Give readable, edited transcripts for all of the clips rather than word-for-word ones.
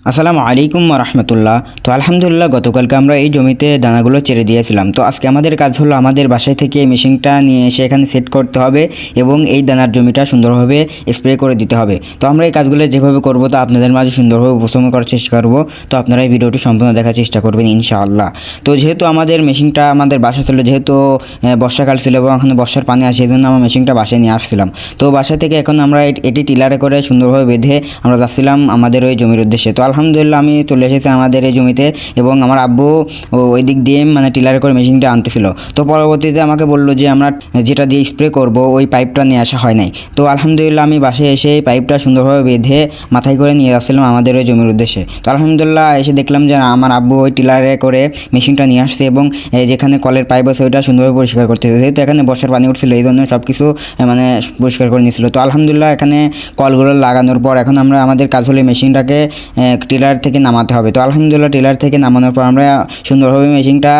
আসসালামু আলাইকুম রহমতুল্লাহ। তো আলহামদুলিল্লাহ গতকালকে আমরা এই জমিতে দানাগুলো চেরে দিয়েছিলাম। তো আজকে আমাদের কাজ হলো আমাদের বাসায় থেকে এই মেশিনটা নিয়ে এসে এখানে সেট করতে হবে এবং এই দানার জমিটা সুন্দরভাবে স্প্রে করে দিতে হবে। তো আমরা এই কাজগুলো যেভাবে করব তা আপনাদের মাঝে সুন্দরভাবে উপস্থাপন করার চেষ্টা করব। তো আপনারা এই ভিডিওটি সম্পূর্ণ দেখার চেষ্টা করবেন ইনশাআল্লাহ। তো যেহেতু আমাদের মেশিনটা আমাদের বাসা ছিল, যেহেতু বর্ষাকাল ছিল এবং এখন বর্ষার পানি আসে, এই জন্য আমরা মেশিনটা বাসায় নিয়ে আসছিলাম। তো বাসা থেকে এখন আমরা এটি টিলারে করে সুন্দরভাবে বেঁধে আমরা যাচ্ছিলাম আমাদের ওই জমির উদ্দেশ্যে। তো আলহামদুলিল্লাহ আমি চলে এসেছি আমাদের এই জমিতে এবং আমার আব্বু ওই দিক দিয়ে টিলারে করে মেশিনটা আনতেছিল। তো পরবর্তীতে আমাকে বললো যে আমরা যেটা দিয়ে স্প্রে করব ওই পাইপটা নিয়ে আসা হয় নাই। তো আলহামদুলিল্লাহ আমি বাসায় এসে এই পাইপটা সুন্দরভাবে বেঁধে মাথায় করে নিয়ে যাচ্ছিলাম আমাদের ওই জমির উদ্দেশ্যে। তো আলহামদুলিল্লাহ এসে দেখলাম যে আমার আব্বু ওই টিলারে করে মেশিনটা নিয়ে আসছে এবং যেখানে কলের পাইপ আছে ওইটা সুন্দরভাবে পরিষ্কার করতেছে। যেহেতু এখানে বর্ষার পানি উঠছিল এই জন্য সব কিছু পরিষ্কার করে নিয়েছিল। তো আলহামদুলিল্লাহ এখানে কলগুলো লাগানোর পর এখন আমরা আমাদের কাজ হলে মেশিনটাকে টিলার থেকে নামাতে হবে। তো আলহামদুলিল্লাহ টিলার থেকে নামানোর পর আমরা সুন্দরভাবে মেশিনটা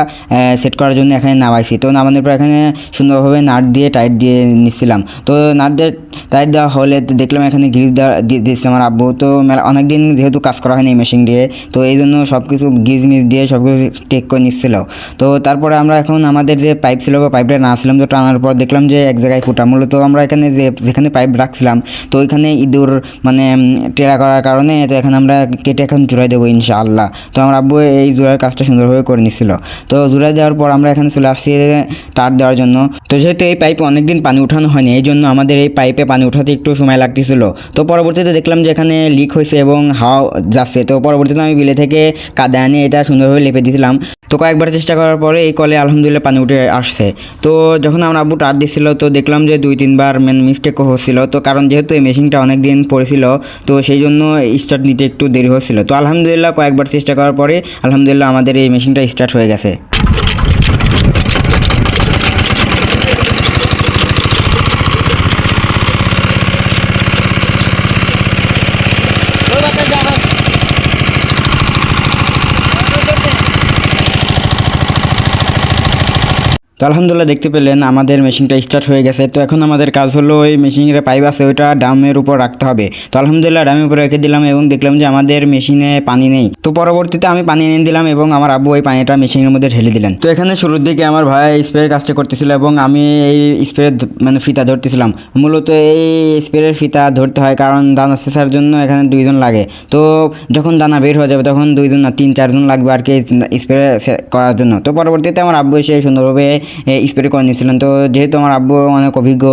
সেট করার জন্য এখানে নামাইছি। তো নামানোর পর এখানে সুন্দরভাবে নাট দিয়ে টাইট দিয়ে নিচ্ছিলাম। তো নাট দিয়ে টাইট দেওয়া হলে দেখলাম এখানে গ্রিজ দেওয়া দিচ্ছে আমার আব্বু। তো অনেক দিন যেহেতু কাজ করা হয়নি মেশিন দিয়ে, তো এই জন্য সব কিছু গ্রিজ মিজ দিয়ে সব কিছু টেক করে নিচ্ছিল। তো তারপরে আমরা এখন আমাদের যে পাইপ ছিল বা পাইপটা নাড়ছিলাম, তো টানার পর দেখলাম যে এক জায়গায় ফুটা। মূলত আমরা এখানে যেখানে পাইপ রাখছিলাম তো ওইখানে ইঁদুর টেরা করার কারণে তো এখানে আমরা কেটে এখন জোড়াই দেবো ইনশাআল্লাহ। তো আমার আব্বু এই জোড়ার কাজটা সুন্দরভাবে করে নিচ্ছিল। তো জোড়াই দেওয়ার পর আমরা এখানে চলে আসছি তার দেওয়ার জন্য। তো যেহেতু এই পাইপে অনেকদিন পানি উঠানো হয়নি এই জন্য আমাদের এই পাইপে পানি উঠাতে একটু সময় লাগতেছিল। তো পরবর্তীতে দেখলাম যে এখানে লিক হয়েছে এবং হাওয়া যাচ্ছে। তো পরবর্তীতে আমি বিলে থেকে কাদা আনিয়ে এটা সুন্দরভাবে লেপে দিয়েছিলাম। তো কয়েকবার চেষ্টা করার পরে এই কলে আলহামদুলিল্লাহ পানি উঠে আসছে। তো যখন আমার আব্বু টার দিচ্ছিল তো দেখলাম যে 2-3 বার মিস্টেকও হচ্ছিল। তো কারণ যেহেতু এই মেশিনটা অনেক দিন পড়েছিল তো সেই জন্য স্টার্ট নিতে একটু দেরি হচ্ছিল। তো আলহামদুলিল্লাহ কয়েকবার চেষ্টা করার পরে আলহামদুলিল্লাহ আমাদের এই মেশিনটা স্টার্ট হয়ে গেছে। তো আলহামদুলিল্লাহ দেখতে পেলেন আমাদের মেশিনটা স্টার্ট হয়ে গেছে। তো এখন আমাদের কাজ হলো ওই মেশিনের পাইপ আছে ওইটা ড্রামের উপর রাখতে হবে। তো আলহামদুলিল্লাহ ড্রামের উপর রেখে দিলাম এবং দেখলাম যে আমাদের মেশিনে পানি নেই। তো পরবর্তীতে আমি পানি এনে দিলাম এবং আমার আব্বু ওই পানিটা মেশিনের মধ্যে ঢেলে দিলেন। তো এখানে শুরুর দিকে আমার ভাই স্প্রের কাজটা করতেছিল এবং আমি এই স্প্রের ফিতা ধরতেছিলাম। মূলত এই স্প্রের ফিতা ধরতে হয় কারণ দানা সেচার জন্য এখানে 2 জন লাগে। তো যখন দানা বের হয়ে যাবে তখন 2 জন না 3-4 জন লাগবে আর কি স্প্রে করার জন্য। তো পরবর্তীতে আমার আব্বু এসে সুন্দরভাবে স্প্রে করে নিয়েছিলেন। তো যেহেতু আমার আব্বু অনেক অভিজ্ঞ,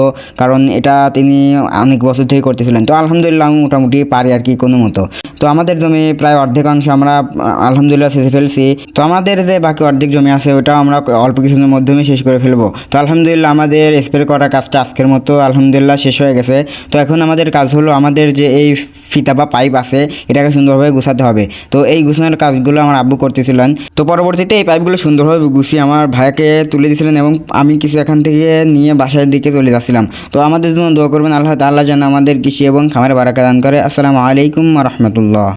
কারণ এটা তিনি অনেক বছর থেকে করতেছিলেন। তো আলহামদুলিল্লাহ আমি মোটামুটি পারি আর কি কোনো মতো। তো আমাদের জমি প্রায় অর্ধেক অংশ আমরা আলহামদুলিল্লাহ শেষে ফেলছি। তো আমাদের যে বাকি অর্ধেক জমি আছে ওটাও আমরা অল্প কিছুদিনের মাধ্যমে শেষ করে ফেলবো। তো আলহামদুলিল্লাহ আমাদের স্প্রে করা কাজটা আজকের মতো আলহামদুলিল্লাহ শেষ হয়ে গেছে। তো এখন আমাদের কাজ হলো আমাদের যে এই ফিতা বা পাইপ আছে এটাকে সুন্দরভাবে গুছাতে হবে। তো এই গুছানোর কাজগুলো আমার আব্বু করতেছিলেন। তো পরবর্তীতে এই পাইপগুলো সুন্দরভাবে গুছিয়ে আমার ভাইকে তুলে দিয়েছিলেন এবং আমি কিছু এখান থেকে নিয়ে বাসার দিকে চলে যাচ্ছিলাম। তো আমাদের জন্য দোয়া করবেন আল্লাহ তাআলা যেন আমাদের কৃষি এবং খামারে বারাকা দান করে। আসসালামু আলাইকুম রহমতুল্লাহ।